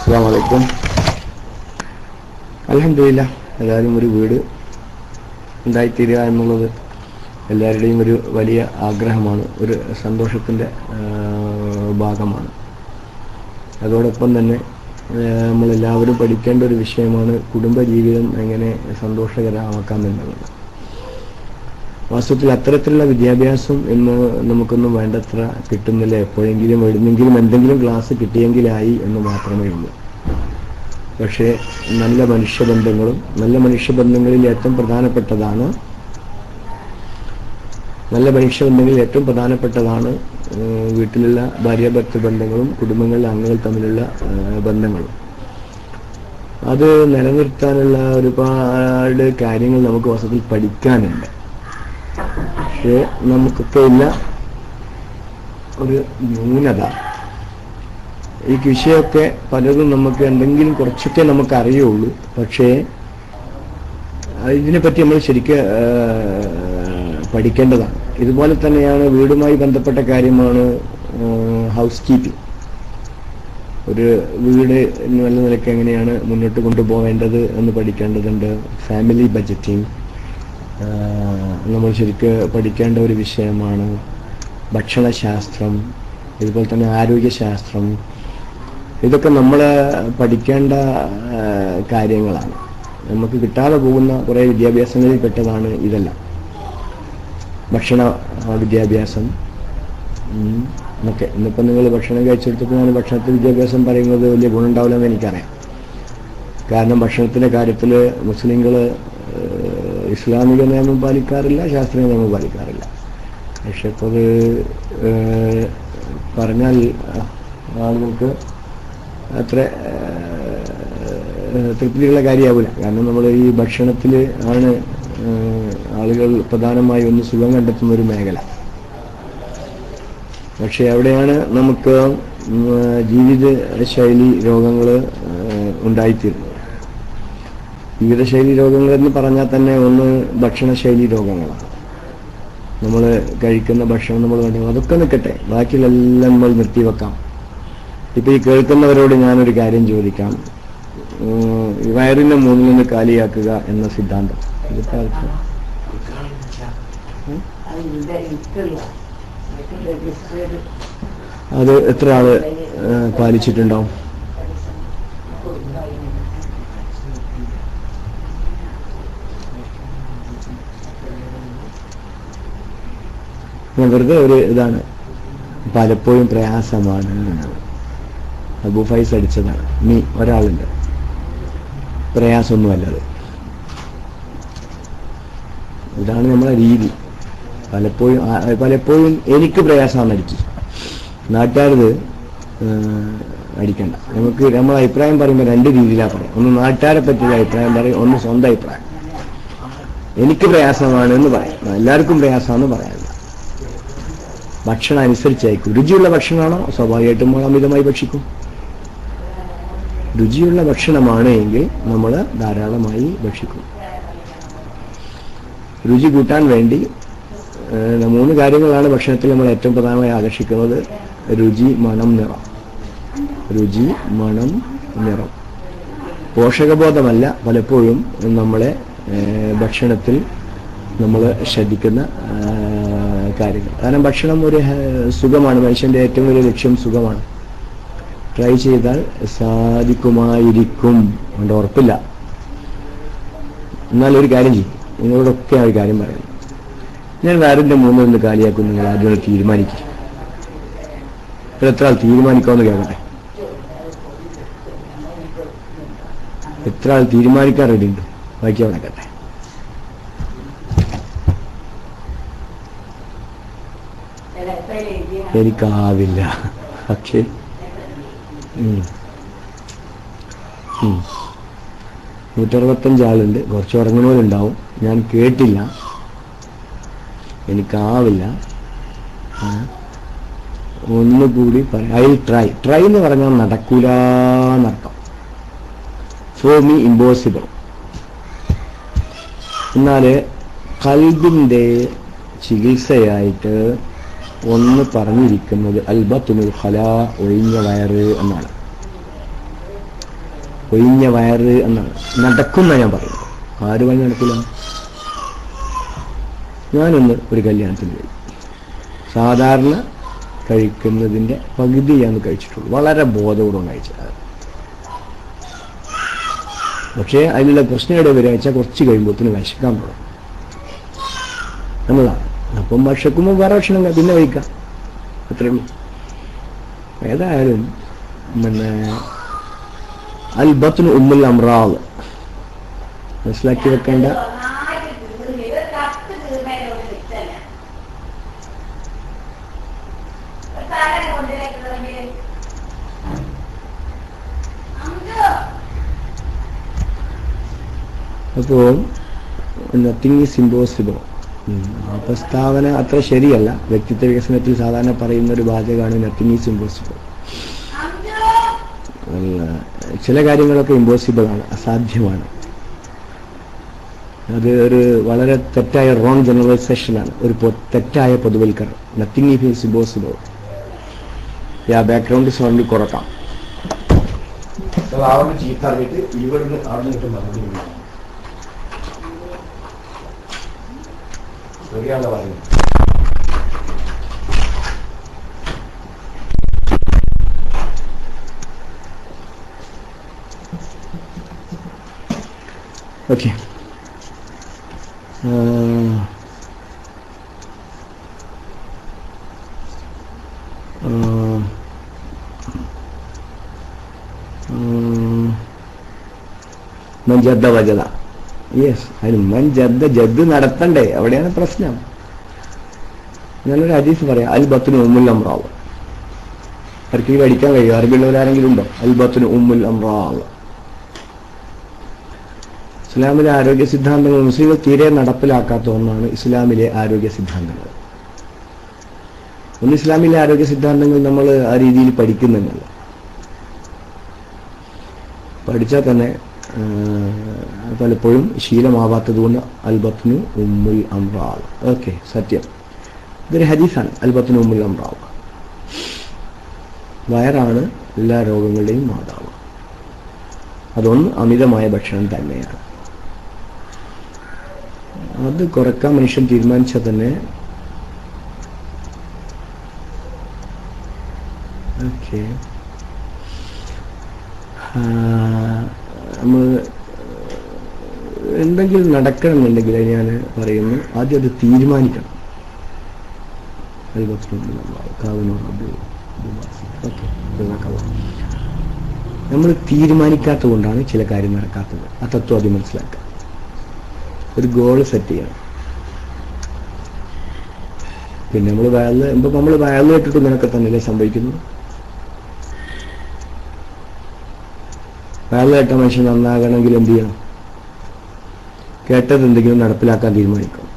അസ്സലാമു അലൈക്കും. അൽഹംദുലില്ലാഹ്, എല്ലാവരും ഒരു വീട് ഉണ്ടായിത്തീരുക എന്നുള്ളത് എല്ലാവരുടെയും ഒരു വലിയ ആഗ്രഹമാണ്, ഒരു സന്തോഷത്തിൻ്റെ ഭാഗമാണ്. അതോടൊപ്പം തന്നെ നമ്മളെല്ലാവരും പഠിക്കേണ്ട ഒരു വിഷയമാണ് കുടുംബജീവിതം എങ്ങനെ സന്തോഷകരമാക്കാം എന്നുള്ളത്. വാസ്തവത്തിൽ അത്തരത്തിലുള്ള വിദ്യാഭ്യാസം ഇന്ന് നമുക്കൊന്നും വേണ്ടത്ര കിട്ടുന്നില്ല. എപ്പോഴെങ്കിലും എവിടുന്നെങ്കിലും എന്തെങ്കിലും ക്ലാസ് കിട്ടിയെങ്കിലായി എന്ന് മാത്രമേ ഉള്ളൂ. പക്ഷേ നല്ല മനുഷ്യബന്ധങ്ങളിൽ ഏറ്റവും പ്രധാനപ്പെട്ടതാണ് വീട്ടിലുള്ള ഭാര്യാഭർത്തൃ ബന്ധങ്ങളും കുടുംബങ്ങളിലെ അംഗങ്ങൾ തമ്മിലുള്ള ബന്ധങ്ങളും. അത് നിലനിർത്താനുള്ള ഒരുപാട് കാര്യങ്ങൾ നമുക്ക് വാസ്തവത്തിൽ പഠിക്കാനുണ്ട്. പക്ഷേ നമുക്കൊക്കെ ഇല്ല ഒരു ന്യൂനത. ഈ വിഷയമൊക്കെ പലതും നമുക്ക് എന്തെങ്കിലും കുറച്ചൊക്കെ നമുക്ക് അറിയുള്ളൂ. പക്ഷേ ഇതിനെപ്പറ്റി നമ്മൾ ശരിക്കും പഠിക്കേണ്ടതാണ്. ഇതുപോലെ തന്നെയാണ് വീടുമായി ബന്ധപ്പെട്ട കാര്യമാണ് ഹൗസ് കീപ്പിംഗ്. ഒരു വീട് നല്ല നിലയ്ക്ക് എങ്ങനെയാണ് മുന്നോട്ട് കൊണ്ടുപോകേണ്ടത് എന്ന് പഠിക്കേണ്ടതുണ്ട്. ഫാമിലി ബഡ്ജറ്റിംഗ് നമ്മൾ ശരിക്ക് പഠിക്കേണ്ട ഒരു വിഷയമാണ്. ഭക്ഷണശാസ്ത്രം, ഇതുപോലെ തന്നെ ആരോഗ്യശാസ്ത്രം, ഇതൊക്കെ നമ്മൾ പഠിക്കേണ്ട കാര്യങ്ങളാണ്. നമുക്ക് കിട്ടാതെ പോകുന്ന കുറേ വിദ്യാഭ്യാസങ്ങളിൽ പെട്ടതാണ് ഇതെല്ലാം. ഭക്ഷണ വിദ്യാഭ്യാസം എന്നൊക്കെ. ഇന്നിപ്പോൾ നിങ്ങൾ ഭക്ഷണം കഴിച്ചെടുത്തപ്പോൾ ഞാൻ ഭക്ഷണത്തിൽ വിദ്യാഭ്യാസം പറയുന്നത് വലിയ ഗുണമുണ്ടാവില്ലെന്ന് എനിക്കറിയാം. കാരണം ഭക്ഷണത്തിൻ്റെ കാര്യത്തിൽ മുസ്ലിങ്ങൾ ഇസ്ലാമിക നിയമം പാലിക്കാറില്ല, ശാസ്ത്രീയ നിയമം പാലിക്കാറില്ല. പക്ഷെ ഇപ്പോൾ അത് പറഞ്ഞാൽ ആളുകൾക്ക് അത്ര തൃപ്തിയുള്ള കാര്യമാവില്ല. കാരണം നമ്മൾ ഈ ഭക്ഷണത്തിൽ ആണ് ആളുകൾ പ്രധാനമായി ഒന്ന് സുഖം കണ്ടെത്തുന്ന ഒരു മേഖല. പക്ഷെ അവിടെയാണ് നമുക്ക് ജീവിതശൈലി രോഗങ്ങൾ ഉണ്ടായിത്തീരുന്നത്. ജീവിതശൈലി രോഗങ്ങൾ എന്ന് പറഞ്ഞാൽ തന്നെ ഒന്ന് ഭക്ഷണശൈലി രോഗങ്ങളാണ്. നമ്മൾ കഴിക്കുന്ന ഭക്ഷണം നമ്മൾ കണ്ടു, അതൊക്കെ നിൽക്കട്ടെ, ബാക്കിയെല്ലാം നമ്മൾ നിർത്തിവെക്കാം. ഇപ്പം ഈ കേൾക്കുന്നവരോട് ഞാനൊരു കാര്യം ചോദിക്കാം. ഈ വയറിനെ മൂന്നിൽ നിന്ന് കാലിയാക്കുക എന്ന സിദ്ധാന്തം ഇതിപ്പോൾ അത് എത്ര ആള് പാലിച്ചിട്ടുണ്ടാവും? ഞാൻ വെറുതെ ഒരു ഇതാണ്, പലപ്പോഴും പ്രയാസമാണ്. അബൂ ഫൈസ് അടിച്ചതാണ്. നീ ഒരാളുണ്ട്, പ്രയാസമൊന്നുമല്ലത്. ഇതാണ് നമ്മളെ രീതി. പലപ്പോഴും എനിക്ക് പ്രയാസമാണ് അടിക്കുക. നാട്ടുകാരത് അടിക്കണ്ട. നമ്മളെ അഭിപ്രായം പറയുമ്പോൾ രണ്ട് രീതിയിലാണ് പറയും. ഒന്ന് നാട്ടുകാരെ പറ്റിയുള്ള അഭിപ്രായം പറയും, ഒന്ന് സ്വന്തം അഭിപ്രായം. എനിക്ക് പ്രയാസമാണ് എന്ന് പറയാം, എല്ലാവർക്കും പ്രയാസമാണെന്ന് പറയാനില്ല. ഭക്ഷണം അനുസരിച്ചായിരിക്കും. രുചിയുള്ള ഭക്ഷണമാണോ സ്വാഭാവികമായിട്ടും നമ്മൾ അമിതമായി ഭക്ഷിക്കും. രുചിയുള്ള ഭക്ഷണമാണ് എങ്കിൽ നമ്മൾ ധാരാളമായി ഭക്ഷിക്കും. രുചി കൂട്ടാൻ വേണ്ടി 3 കാര്യങ്ങളാണ് ഭക്ഷണത്തിൽ നമ്മൾ ഏറ്റവും പ്രധാനമായി ആകർഷിക്കുന്നത്. രുചി, മണം, നിറം. രുചി, മണം, നിറം. പോഷകബോധമല്ല പലപ്പോഴും നമ്മളെ ഭക്ഷണത്തിൽ നമ്മൾ ശ്രദ്ധിക്കുന്ന കാര്യങ്ങൾ. കാരണം ഭക്ഷണം ഒരു സുഖമാണ്. മനുഷ്യൻ്റെ ഏറ്റവും വലിയ ലക്ഷ്യം സുഖമാണ്. ട്രൈ ചെയ്താൽ സാധിക്കുമായിരിക്കും കൊണ്ട് ഉറപ്പില്ല. എന്നാലൊരു കാര്യം ചെയ്യും, നിങ്ങളോടൊക്കെ ആ ഒരു കാര്യം പറയുന്നു. ഞാൻ വയറിൻ്റെ മൂന്നിൽ നിന്ന് കാലിയാക്കും. നിങ്ങൾ ആദ്യം തീരുമാനിക്കും. എത്ര ആൾ തീരുമാനിക്കാമെന്ന് കേൾക്കട്ടെ. എത്ര ആൾ തീരുമാനിക്കാൻ റെഡിയുണ്ട്? ബാക്കി അവിടെ കേട്ടെ. എനിക്കാവില്ല. പക്ഷേ 165 ആളുണ്ട്. കുറച്ച് ഉറങ്ങുന്നവരുണ്ടാവും. ഞാൻ കേട്ടില്ല, എനിക്കാവില്ല. ഒന്നുകൂടി പറയാം. ഐ ട്രൈ എന്ന് പറഞ്ഞാൽ നടക്കൂലെന്നർത്ഥം. For me impossible. എന്നാൽ ഖൽബിൻ്റെ ചികിത്സയായിട്ട് ഒന്ന് പറഞ്ഞിരിക്കുന്നത് അൽബത്തുൽ ഖലാ, ഒഴിഞ്ഞ വയറ് എന്നാണ്. ഒഴിഞ്ഞ വയറ് എന്നാണ്. നടക്കുന്ന ഞാൻ പറയുന്നത്. ആര് വഴി നടക്കില്ല? ഞാനൊന്ന് ഒരു കല്യാണത്തിന് പോയി. സാധാരണ കഴിക്കുന്നതിൻ്റെ പകുതി ഞാൻ കഴിച്ചിട്ടുള്ളൂ. വളരെ ബോധപൂർവം കഴിച്ചത്. പക്ഷേ അതിലുള്ള പ്രശ്നം എവിടെ വരിക വെച്ചാൽ കുറച്ച് കഴിയുമ്പോഴത്തേന് വിശക്കാൻ തുടങ്ങും എന്നതാണ്. അപ്പം ഭക്ഷക്കുമ്പോൾ വേറെ ഭക്ഷണം പിന്നെ കഴിക്കാം, അത്രയേ ഉള്ളൂ. ഏതായാലും പിന്നെ അൽ ബത്നു ഉമ്മുൽ അംറാദ് മനസ്സിലാക്കി വെക്കേണ്ട. അപ്പോൾ നത്തിങ് ഈസ് ഇമ്പോസിബിൾ. ആ പ്രസ്താവന അത്ര ശരിയല്ല. വ്യക്തിത്വ വികസനത്തിൽ സാധാരണ പറയുന്ന ഒരു വാചകമാണ് നത്തിങ് ഈസ് ഇമ്പോസിബിൾ. ചില കാര്യങ്ങളൊക്കെ ഇമ്പോസിബിൾ ആണ്, അസാധ്യമാണ്. അത് ഒരു വളരെ തെറ്റായ റോങ് ജനറലൈസേഷനാണ്, ഒരു തെറ്റായ പൊതുവൽക്കരണം. Nothing is impossible. Background sound കുറക്കാം. ചീത്ത അറിഞ്ഞിട്ട് ഇവിടുന്ന് അറിഞ്ഞിട്ട് മറുപടി ശരിയാണോ പറയുന്നത്? ഓക്കെ. മഞ്ചദ്ദ വജദ. യെസ്, അതിന് ജദ് നടത്തണ്ടേ, അവിടെയാണ് പ്രശ്നം. ഞാനൊരു ഹദീസ് പറയാം. അൽ ബത്നു ഉമ്മുൽ അംറാദ്. ആർക്കെങ്കിലും അടിക്കാൻ കഴിയും? അറിവുള്ളവരാരെങ്കിലും ഉണ്ടോ? അൽ ബത്നു ഉമ്മുൽ അംറാദ്. ഇസ്ലാമിലെ ആരോഗ്യ സിദ്ധാന്തങ്ങൾ മുസ്ലിങ്ങൾ തീരെ നടപ്പിലാക്കാത്ത ഒന്നാണ് ഇസ്ലാമിലെ ആരോഗ്യ സിദ്ധാന്തങ്ങൾ. ഇസ്ലാമിലെ ആരോഗ്യ സിദ്ധാന്തങ്ങൾ നമ്മൾ ആ രീതിയിൽ പഠിക്കുന്നില്ല. പഠിച്ചാൽ തന്നെ പലപ്പോഴും ശീലമാവാത്തത് കൊണ്ട് അൽ ബത്നു ഉമ്മുൽ അംറാദ്. ഓക്കെ, സത്യം. ഇതൊരു ഹദീസാണ്. അൽ ബത്നു ഉമ്മുൽ അംറാദ്. വയറാണ് എല്ലാ രോഗങ്ങളുടെയും മാതാവ്. അതൊന്ന് അമിതമായ ഭക്ഷണം തന്നെയാണ്. അത് കുറക്കാൻ മനുഷ്യൻ തീരുമാനിച്ചാൽ തന്നെ ഓക്കെ നമ്മൾ എന്തെങ്കിലും നടക്കണമെന്നുണ്ടെങ്കിൽ ഞാൻ പറയുന്നു, ആദ്യം അത് തീരുമാനിക്കണം. നമ്മൾ തീരുമാനിക്കാത്തത് കൊണ്ടാണ് ചില കാര്യം നടക്കാത്തത്. ആ തത്വം ആദ്യം മനസ്സിലാക്കുക. ഒരു ഗോൾ സെറ്റ് ചെയ്യണം. പിന്നെ നമ്മൾ വയറിൽ ഇട്ടിട്ട് നിനക്ക് തന്നെയല്ലേ സംഭവിക്കുന്നു. വയറിൽ കേട്ട മനുഷ്യൻ നന്നാകണമെങ്കിൽ എന്ത് ചെയ്യണം? കേട്ടത് എന്തെങ്കിലും നടപ്പിലാക്കാൻ തീരുമാനിക്കണം.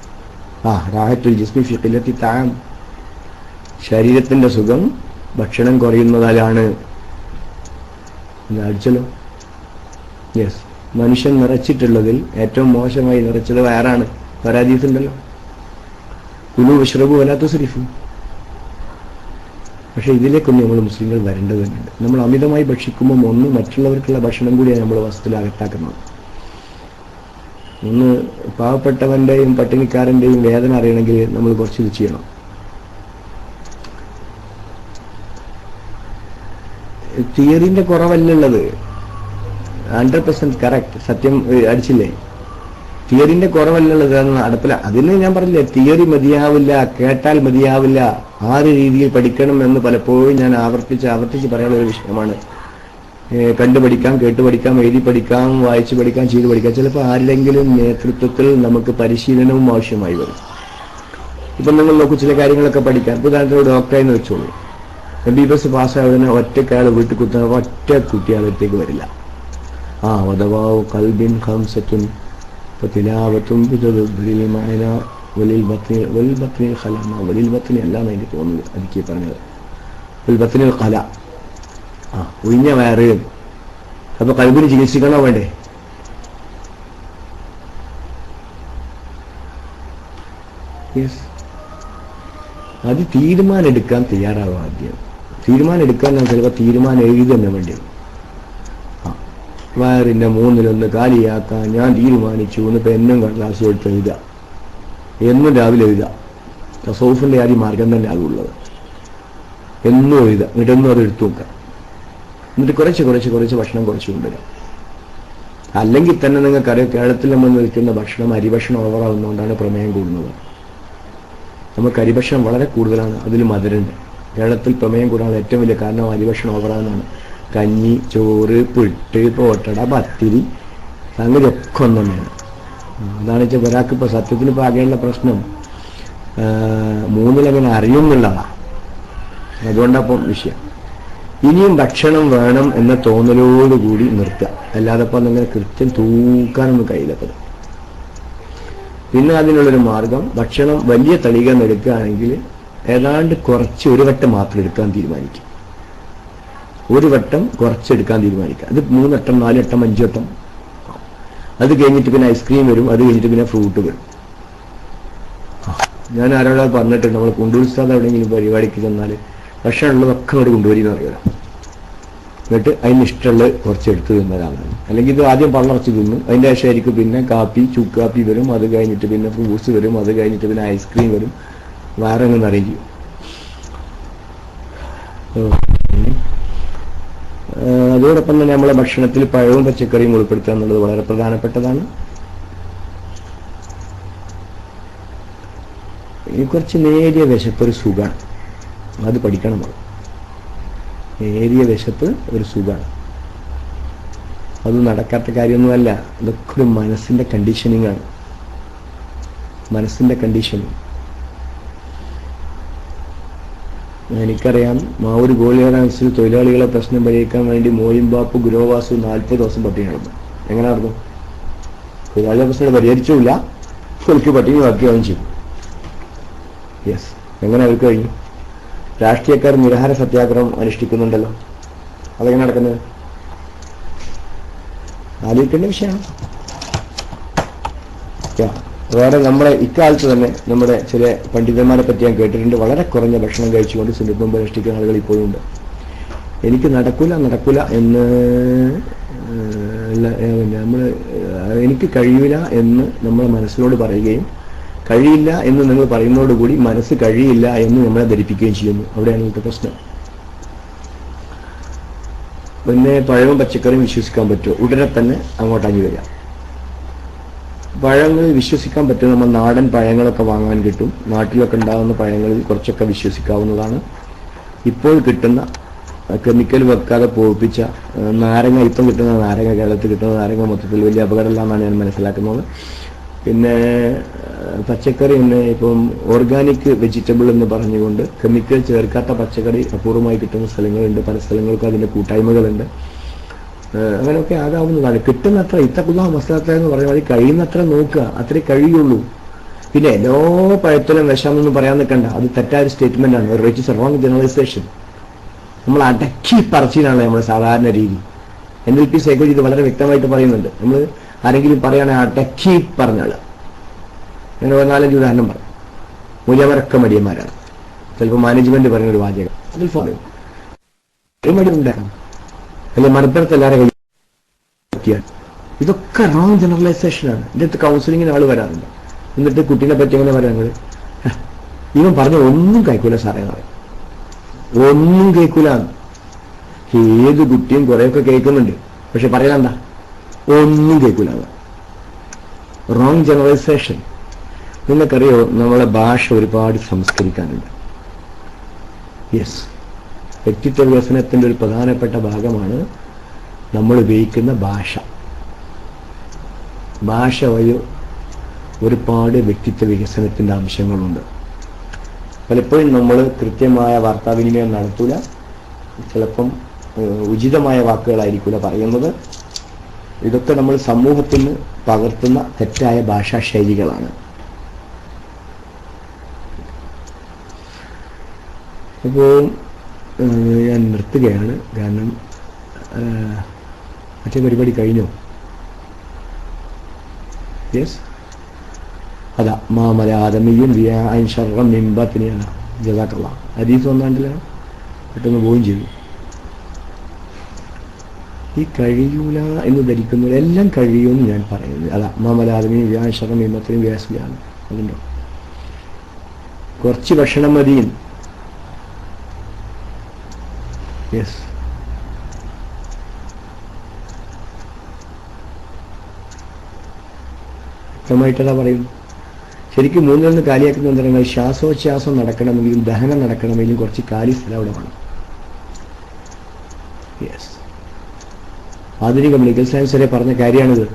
റാഹത്തുൽ ജിസ്മി ഫി ഖില്ലത്തി തആം. ശരീരത്തിന്റെ സുഖം ഭക്ഷണം കുറയുന്നതാലാണ്. അടിച്ചല്ലോ. യെസ്, മനുഷ്യൻ നിറച്ചിട്ടുള്ളതിൽ ഏറ്റവും മോശമായി നിറച്ചത് വയറാണ്. പരാജയത്തുണ്ടല്ലോ, കുലു വശ്റബു വലാ തുസ്രിഫു. പക്ഷെ ഇതിലേക്കൊന്നും നമ്മൾ മുസ്ലിങ്ങൾ വരേണ്ടത് തന്നെയുണ്ട്. നമ്മൾ അമിതമായി ഭക്ഷിക്കുമ്പോൾ ഒന്ന് മറ്റുള്ളവർക്കുള്ള ഭക്ഷണം കൂടിയാണ് നമ്മൾ വസ്തുവിൽ അകത്താക്കുന്നത്. ഒന്ന് പാവപ്പെട്ടവന്റെയും പട്ടിണിക്കാരന്റെയും വേദന അറിയണമെങ്കിൽ നമ്മൾ കുറച്ച് ഇത് ചെയ്യണം. തിയറിന്റെ കുറവല്ലുള്ളത്. 100% കറക്റ്റ്. സത്യം അടിച്ചില്ലേ? തിയറിന്റെ കുറവല്ലുള്ളത് നടപ്പില്ല. അതിന് ഞാൻ പറഞ്ഞില്ലേ, തിയറി മതിയാവില്ല, കേട്ടാൽ മതിയാവില്ല. 6 രീതിയിൽ പഠിക്കണം എന്ന് പലപ്പോഴും ഞാൻ ആവർത്തിച്ച് പറയാനുള്ള ഒരു വിഷയമാണ്. കണ്ടു പഠിക്കാം, കേട്ടു പഠിക്കാം, എഴുതി പഠിക്കാം, വായിച്ചു പഠിക്കാം, ചെയ്തു പഠിക്കാം. ചിലപ്പോൾ ആരുടെങ്കിലും നേതൃത്വത്തിൽ നമുക്ക് പരിശീലനവും ആവശ്യമായി വരും. ഇപ്പം നിങ്ങൾ നോക്കൂ, ചില കാര്യങ്ങളൊക്കെ പഠിക്കാം. ഉദാഹരണത്തിന് ഡോക്ടറായെന്ന് വെച്ചോളൂ. MBBS പാസ്സായതിനെ ഒറ്റക്കാൾ വീട്ടിൽ കുത്തുന്ന ഒറ്റ കുട്ടി അകത്തേക്ക് വരില്ല. വധവാവ് കൽബിൻ ഖംസത്തുൻ തിലാവത്തും അല്ലാന്ന് എനിക്ക് തോന്നുന്നത്. എനിക്ക് പറഞ്ഞത് വൽബത്നിൽ ഖല, ഒഴിഞ്ഞ വയറ്. അപ്പൊ കൽബിന് ചികിത്സിക്കണോ വേണ്ടേ? അത് തീരുമാനം എടുക്കാൻ തയ്യാറാവും. ആദ്യം തീരുമാനം എടുക്കാൻ ചിലപ്പോൾ തീരുമാനം എഴുതി തന്നെ വേണ്ടി വരും. വയറിൻ്റെ 1/3 കാലിയാക്കാൻ ഞാൻ തീരുമാനിച്ചു എന്നിപ്പോൾ എന്നും കടലാസ് എടുത്ത് എഴുതുക, എന്നും രാവിലെ എഴുതുക. തസൗഫിൻ്റെ ആദ്യ മാർഗം തന്നെ അതുള്ളത്. എന്നും എഴുതുക, എന്നിട്ടെന്നും അത് എടുത്തു നോക്കുക. എന്നിട്ട് കുറച്ച് ഭക്ഷണം കുറച്ച് കൊണ്ടുവരാം. അല്ലെങ്കിൽ തന്നെ നിങ്ങൾക്കറിയാം, കേരളത്തിൽ നമ്മൾ നിൽക്കുന്ന ഭക്ഷണം അരിഭക്ഷണം ഓവറാവുന്നതുകൊണ്ടാണ് പ്രമേയം കൂടുന്നത്. നമുക്ക് അരിഭക്ഷണം വളരെ കൂടുതലാണ്, അതിൽ മധുരമുണ്ട്. കേരളത്തിൽ പ്രമേയം കൂടാനുള്ള ഏറ്റവും വലിയ കാരണം അരിഭക്ഷണം ഓവറാവുന്നതാണ്. കഞ്ഞി, ചോറ്, പുട്ട്, പോട്ടട, പത്തിരി, സംഗതി ഒക്കെ ഒന്നും തന്നെയാണ്. അതാണ് വെച്ചാൽ ഒരാൾക്ക് ഇപ്പോൾ സത്യത്തിന് ഇപ്പോൾ ആകെയുള്ള പ്രശ്നം 3 അറിയും എന്നുള്ളതാണ്. അതുകൊണ്ടപ്പം വിഷയം. ഇനിയും ഭക്ഷണം വേണം എന്ന തോന്നലോടുകൂടി നിർത്തുക. അല്ലാതെ ഇപ്പം നിങ്ങൾ കൃത്യം തൂക്കാനൊന്നും കഴിയില്ലപ്പോൾ. പിന്നെ അതിനുള്ളൊരു മാർഗം, ഭക്ഷണം വലിയ തളിക എടുക്കുകയാണെങ്കിൽ ഏതാണ്ട് കുറച്ച് ഒരു വട്ടം മാത്രം എടുക്കാൻ തീരുമാനിക്കും. ഒരു വട്ടം കുറച്ചെടുക്കാൻ തീരുമാനിക്കുക. അത് 3 വട്ടം 4 വട്ടം 5 വട്ടം. അത് കഴിഞ്ഞിട്ട് പിന്നെ ഐസ്ക്രീം വരും, അത് കഴിഞ്ഞിട്ട് പിന്നെ ഫ്രൂട്ട് വരും. ഞാൻ ആരോടാ പറഞ്ഞിട്ടുണ്ട്, നമ്മൾ കുണ്ടൂർസ്ഥാൻ എവിടെയെങ്കിലും പരിപാടിക്ക് ചെന്നാൽ ഭക്ഷണം ഉള്ളതൊക്കെ അവിടെ കൊണ്ടുവരുന്ന അറിയാം. എന്നിട്ട് അതിന് ഇഷ്ടമുള്ളത് കുറച്ച് എടുത്ത് തിന്നതാണ്. അല്ലെങ്കിൽ ഇത് ആദ്യം പള്ളർച്ച് തിന്നും, അതിൻ്റെ ശേഷമായിരിക്കും പിന്നെ കാപ്പി, ചുക്കാപ്പി വരും, അത് കഴിഞ്ഞിട്ട് പിന്നെ ഫ്രൂട്ട്സ് വരും, അത് കഴിഞ്ഞിട്ട് പിന്നെ ഐസ്ക്രീം വരും, വേറെങ്ങനെ അറിയിക്കും. അതോടൊപ്പം തന്നെ നമ്മളെ ഭക്ഷണത്തിൽ പഴവും പച്ചക്കറിയും ഉൾപ്പെടുത്തുക എന്നുള്ളത് വളരെ പ്രധാനപ്പെട്ടതാണ്. ഈ കുറച്ച് നേരിയ വിശപ്പ് ഒരു സുഖമാണ്, അത് പഠിക്കണം. നേരിയ വിശപ്പ് ഒരു സുഖമാണ്, അത് നടക്കാത്ത കാര്യമൊന്നുമല്ല. ഇതൊക്കെ ഒരു മനസ്സിന്റെ കണ്ടീഷനിങ് ആണ്, മനസ്സിന്റെ കണ്ടീഷനിങ്. എനിക്കറിയാം, മാവൂർ ഗോളിയർ ഹൗസിൽ തൊഴിലാളികളെ പ്രശ്നം പരിഹരിക്കാൻ വേണ്ടി മോയിൻബാപ്പു ഗുരുവാസു 40 ദിവസം പട്ടിണി നടന്നു. എങ്ങനെ നടന്നു? തൊഴിലാളികളെ പ്രശ്നം പരിഹരിച്ചില്ല, അവർക്ക് പട്ടിണി ബാക്കിയാവുകയും ചെയ്തു. യെസ്, എങ്ങനെ അവർക്ക് കഴിഞ്ഞു? രാഷ്ട്രീയക്കാർ നിരാഹാര സത്യാഗ്രഹം അനുഷ്ഠിക്കുന്നുണ്ടല്ലോ, അതെങ്ങനെ നടക്കുന്നത്? ആലോചിക്കേണ്ട വിഷയമാണ്. വേറെ നമ്മുടെ ഇക്കാലത്ത് തന്നെ നമ്മുടെ ചില പണ്ഡിതന്മാരെ പറ്റി ഞാൻ കേട്ടിട്ടുണ്ട്, വളരെ കുറഞ്ഞ ഭക്ഷണം കഴിച്ചുകൊണ്ട് സുന്നത്ത് നോമ്പ് അനുഷ്ഠിക്കുന്ന ആളുകൾ ഇപ്പോഴും ഉണ്ട്. എനിക്ക് നടക്കൂല എന്ന് എനിക്ക് കഴിയില്ല എന്ന് നമ്മളെ മനസ്സിനോട് പറയുകയും, കഴിയില്ല എന്ന് നിങ്ങൾ പറയുന്നതോടുകൂടി മനസ്സ് കഴിയില്ല എന്ന് നമ്മളെ ധരിപ്പിക്കുകയും ചെയ്യുന്നു. അവിടെയാണ് ഇന്നത്തെ പ്രശ്നം. പിന്നെ പഴവും പച്ചക്കറിയും വിശ്വസിക്കാൻ പറ്റുമോ? ഉടനെ തന്നെ അങ്ങോട്ടഞ്ഞു വരിക. പഴങ്ങളിൽ വിശ്വസിക്കാൻ പറ്റും. നമ്മൾ നാടൻ പഴങ്ങളൊക്കെ വാങ്ങാൻ കിട്ടും. നാട്ടിലൊക്കെ ഉണ്ടാകുന്ന പഴങ്ങളിൽ കുറച്ചൊക്കെ വിശ്വസിക്കാവുന്നതാണ്. ഇപ്പോൾ കിട്ടുന്ന കെമിക്കൽ വെക്കാതെ പോപ്പിച്ച നാരങ്ങ, ഇപ്പം കിട്ടുന്ന നാരങ്ങ, കേരളത്തിൽ കിട്ടുന്ന നാരങ്ങ മൊത്തത്തിൽ വലിയ അപകടമില്ലെന്നാണ് ഞാൻ മനസ്സിലാക്കുന്നത്. പിന്നെ പച്ചക്കറി തന്നെ ഇപ്പം ഓർഗാനിക് വെജിറ്റബിൾ എന്ന് പറഞ്ഞുകൊണ്ട് കെമിക്കൽ ചേർക്കാത്ത പച്ചക്കറി അപൂർവമായി കിട്ടുന്ന സ്ഥലങ്ങളുണ്ട്. പല സ്ഥലങ്ങൾക്കും അതിൻ്റെ കൂട്ടായ്മകളുണ്ട്. അങ്ങനെയൊക്കെ ആകാവുന്നതാണ്. കിട്ടുന്നത്ര ഇത്തക്കുള്ള മസാല എന്ന് പറഞ്ഞാൽ മതി, കഴിയുന്നത്ര നോക്കുക, അത്രേ കഴിയുള്ളൂ. പിന്നെ എല്ലാ പഴത്തിലും വിഷമെന്ന് പറയാൻ നിൽക്കണ്ട, അത് തെറ്റായ സ്റ്റേറ്റ്മെന്റ് ആണ്. It is a wrong generalisation. നമ്മൾ അടക്കി പറച്ചിലാണ് നമ്മുടെ സാധാരണ രീതി. NLP സൈക്കോളജി ഇത് വളരെ വ്യക്തമായിട്ട് പറയുന്നുണ്ട്. നമ്മൾ ആരെങ്കിലും പറയുകയാണെങ്കിൽ അടക്കി പറഞ്ഞാൽ, ഞാൻ 4-5 ഉദാഹരണം പറയും. മൂല്യവരൊക്കെ മടിയന്മാരാണ്. ചിലപ്പോൾ മാനേജ്മെന്റ് പറയുന്നൊരു വാചകം അതിൽ ഫോളോ മടി ഉണ്ടാക്കണം. അല്ലെ മലപ്പുറത്ത് എല്ലാവരും കഴിയാൻ, ഇതൊക്കെ റോങ് ജനറലൈസേഷനാണ്. ഇതിനകത്ത് കൗൺസിലിങ്ങിന് ആൾ വരാറുണ്ട്. എന്നിട്ട് കുട്ടീനെ പറ്റി എങ്ങനെ പറയാങ്ങൾ, ഇവൻ പറഞ്ഞ ഒന്നും കഴിക്കൂല സാറേ എന്ന് പറയും. ഒന്നും കേൾക്കൂല. ഏത് കുട്ടിയും കുറെയൊക്കെ കേൾക്കുന്നുണ്ട്, പക്ഷെ പറയാനെന്താ? ഒന്നും കേൾക്കൂല. Wrong generalisation. നിങ്ങൾക്കറിയോ, നമ്മളെ ഭാഷ ഒരുപാട് സംസ്കരിക്കാനുണ്ട്. യെസ്, വ്യക്തിത്വ വികസനത്തിന്റെ ഒരു പ്രധാനപ്പെട്ട ഭാഗമാണ് നമ്മൾ ഉപയോഗിക്കുന്ന ഭാഷ. ഭാഷ വഴി ഒരുപാട് വ്യക്തിത്വ വികസനത്തിന്റെ അംശങ്ങളുണ്ട്. പലപ്പോഴും നമ്മൾ കൃത്യമായ വാർത്താവിനിമയം നടത്തൂല, ചിലപ്പം ഉചിതമായ വാക്കുകളായിരിക്കില്ല പറയുന്നത്. ഇതൊക്കെ നമ്മൾ സമൂഹത്തിന് പകർത്തുന്ന തെറ്റായ ഭാഷാ ശൈലികളാണ്. അപ്പോൾ ഞാൻ നിർത്തുകയാണ്. കാരണം മറ്റേ പരിപാടി കഴിഞ്ഞു. യെസ്, അതാ മാമല ആദമിയും മിമ്പത്തിനെയാണ് ജസാക്കള്ള ഹദീസ് ഒന്നാണ്ടിലാണ് പെട്ടെന്ന് പോവുകയും ചെയ്തു. ഈ കഴിയൂല എന്ന് ധരിക്കുന്നവർ എല്ലാം കഴിയുമെന്ന് ഞാൻ പറയുന്നത് അതാ മാമലാദമി വ്യാശകം ഇമത്തിനും വ്യാസിലാണ് അതുണ്ടോ കുറച്ച് ഭക്ഷണം മതിയും യെസ് വ്യക്തമായിട്ടതാ പറയുന്നു ശരിക്കും മൂന്നിലൊന്ന് കാലിയാക്കുന്ന എന്താ ശ്വാസോച്ഛ്വാസം നടക്കണമെങ്കിലും ദഹനം നടക്കണമെങ്കിലും കുറച്ച് കാലി സ്ഥലം അവിടെ വേണം യെസ് ആധുനിക മെഡിക്കൽ സയൻസ് വരെ പറഞ്ഞ കാര്യമാണിത്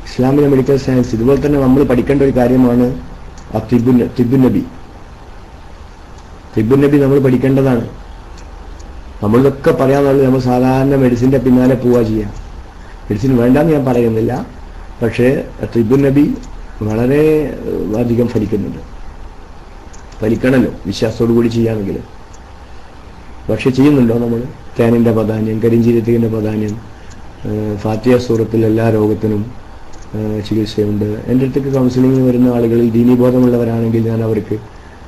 ഇസ്ലാമിക മെഡിക്കൽ സയൻസ് ഇതുപോലെ തന്നെ നമ്മൾ പഠിക്കേണ്ട ഒരു കാര്യമാണ് തിബുൻ നബി നമ്മൾ പഠിക്കേണ്ടതാണ് നമ്മളിതൊക്കെ പറയാന്നുള്ളത് നമ്മൾ സാധാരണ മെഡിസിന്റെ പിന്നാലെ പോവുക ചെയ്യാം മെഡിസിൻ വേണ്ടെന്ന് ഞാൻ പറയുന്നില്ല പക്ഷേ തിബുൻ നബി വളരെ അധികം ഫലിക്കണമല്ലോ വിശ്വാസത്തോടു കൂടി ചെയ്യാമെങ്കിൽ പക്ഷെ ചെയ്യുന്നുണ്ടോ നമ്മൾ തേനിന്റെ പ്രാധാന്യം കരിഞ്ചീരത്തിന്റെ പ്രാധാന്യം ഫാത്തിഹ സൂറത്തിൽ എല്ലാ രോഗത്തിനും ചികിത്സയുണ്ട് എൻ്റെ അടുത്തേക്ക് കൗൺസിലിംഗ് വരുന്ന ആളുകളിൽ ദീനീബോധമുള്ളവരാണെങ്കിൽ ഞാൻ അവർക്ക്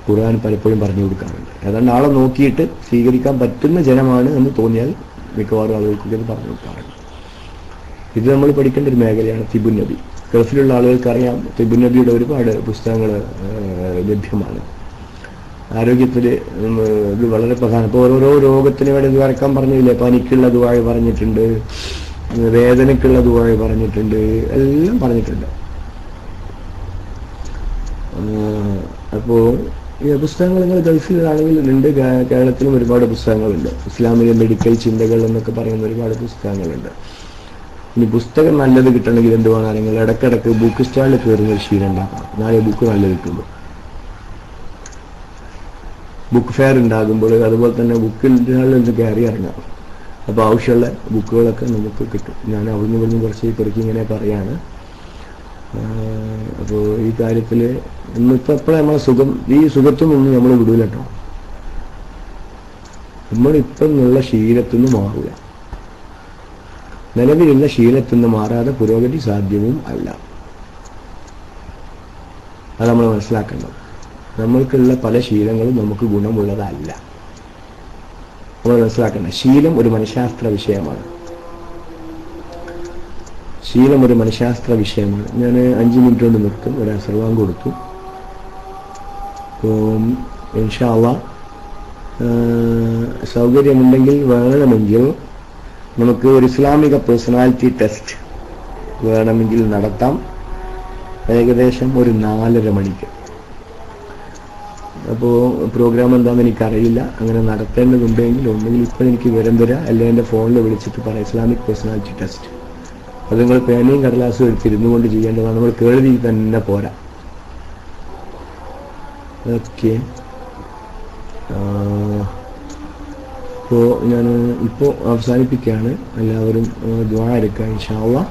ഖുർആൻ പലപ്പോഴും പറഞ്ഞു കൊടുക്കാറുണ്ട് ഏതാണ്ട് ആളെ നോക്കിയിട്ട് സ്വീകരിക്കാൻ പറ്റുന്ന ജനമാണ് എന്ന് തോന്നിയാൽ മിക്കവാറും ആളുകൾക്ക് ഇത് പറഞ്ഞു കൊടുക്കാറുണ്ട് ഇത് നമ്മൾ പഠിക്കേണ്ട ഒരു മേഖലയാണ് തിബുൻ നബി ഗൾഫിലുള്ള ആളുകൾക്ക് അറിയാം തിബുൻ നബിയുടെ ഒരുപാട് പുസ്തകങ്ങൾ ലഭ്യമാണ് ആരോഗ്യത്തിൽ ഇത് വളരെ പ്രധാനം ഇപ്പോൾ ഓരോരോ രോഗത്തിന് വേണ്ടി ഇത് വരക്കാൻ പറഞ്ഞില്ലേ പനിക്കുള്ള ദുആ പറഞ്ഞിട്ടുണ്ട് വേദനയ്ക്കുള്ള ദുആ പറഞ്ഞിട്ടുണ്ട് എല്ലാം പറഞ്ഞിട്ടുണ്ട് അപ്പോൾ ഈ പുസ്തകങ്ങൾ നിങ്ങൾ ഗൾഫിലാണെങ്കിൽ ഉണ്ട് കേരളത്തിലും ഒരുപാട് പുസ്തകങ്ങളുണ്ട് ഇസ്ലാമിക മെഡിക്കൽ ചിന്തകൾ എന്നൊക്കെ പറയുന്ന ഒരുപാട് പുസ്തകങ്ങളുണ്ട് ഇനി പുസ്തകം നല്ലത് കിട്ടണമെങ്കിൽ എന്ത് വേണം നിങ്ങൾ ഇടയ്ക്കിടയ്ക്ക് ബുക്ക് സ്റ്റാളിൽ കയറുന്ന ഒരു ശീലം ഉണ്ടാക്കണം നാളെ ബുക്ക് നല്ലത് കിട്ടുള്ളൂ ബുക്ക് ഫെയർ ഉണ്ടാകുമ്പോൾ അതുപോലെ തന്നെ ബുക്കിൽ നിന്ന് കയറി ഇറങ്ങാം അപ്പോൾ ആവശ്യമുള്ള ബുക്കുകളൊക്കെ നമുക്ക് കിട്ടും ഞാൻ അവിടുന്ന് ഇവിടുന്ന് കുറച്ച് പെറുക്കി ഇങ്ങനെ പറയാണ് അപ്പോൾ ഈ കാര്യത്തിൽ ഇന്നിപ്പോൾ എപ്പോഴും നമ്മളെ ഈ സുഖത്തൊന്നും നമ്മൾ വിടൂല കേട്ടോ നമ്മളിപ്പം എന്നുള്ള ശീലത്തിൽ നിന്ന് മാറില്ല നിലവിലുള്ള ശീലത്തിൽ നിന്ന് മാറാതെ പുരോഗതി സാധ്യവും അല്ല അത് നമ്മൾ മനസ്സിലാക്കേണ്ടത് നമ്മൾക്കുള്ള പല ശീലങ്ങളും നമുക്ക് ഗുണമുള്ളതല്ല നമ്മൾ മനസ്സിലാക്കണം ശീലം ഒരു മനഃശാസ്ത്ര വിഷയമാണ് ഞാൻ 5 മിനിറ്റ് കൊണ്ട് നിർത്തും ഒരു അസർവാൻ കൊടുത്തു ഇൻഷാ അല്ലാഹ് സൗകര്യമുണ്ടെങ്കിൽ വേണമെങ്കിൽ നമുക്ക് ഒരു ഇസ്ലാമിക പേഴ്സണാലിറ്റി ടെസ്റ്റ് വേണമെങ്കിൽ നടത്താം ഏകദേശം ഒരു 4:30 മണിക്ക് അപ്പോൾ പ്രോഗ്രാം എന്താണെന്ന് എനിക്കറിയില്ല അങ്ങനെ നടത്തേണ്ടതുണ്ടെങ്കിൽ ഒന്നുകിൽ ഇപ്പോൾ എനിക്ക് വിവരം തരാം അല്ലെങ്കിൽ എൻ്റെ ഫോണിൽ വിളിച്ചിട്ട് പറയാം ഇസ്ലാമിക് പേഴ്സണാലിറ്റി ടെസ്റ്റ് അത് നിങ്ങൾ പേനയും കടലാസും എടുത്തിരുന്നു കൊണ്ട് ചെയ്യേണ്ടതാണ് നമ്മൾ കേൾവി തന്നെ പോരാ ഓക്കെ അപ്പോൾ ഞാൻ ഇപ്പോൾ അവസാനിപ്പിക്കുകയാണ് എല്ലാവരും ദുആ എടുക്കുക ഇൻഷാ അല്ലാഹ്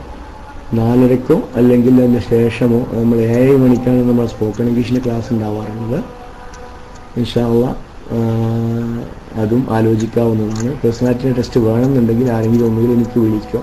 4:30 അല്ലെങ്കിൽ അതിന് ശേഷമോ നമ്മൾ 7 മണിക്കാണ് നമ്മൾ സ്പോക്കൺ ഇംഗ്ലീഷിൻ്റെ ക്ലാസ് ഉണ്ടാവാറുള്ളത് ഇൻഷാ അല്ലാഹ് അതും ആലോചിക്കാവുന്നതാണ് പേഴ്സണാലിറ്റി ടെസ്റ്റ് വേണമെന്നുണ്ടെങ്കിൽ ആരെങ്കിലും ഒന്നുകിൽ എനിക്ക് വിളിക്കുക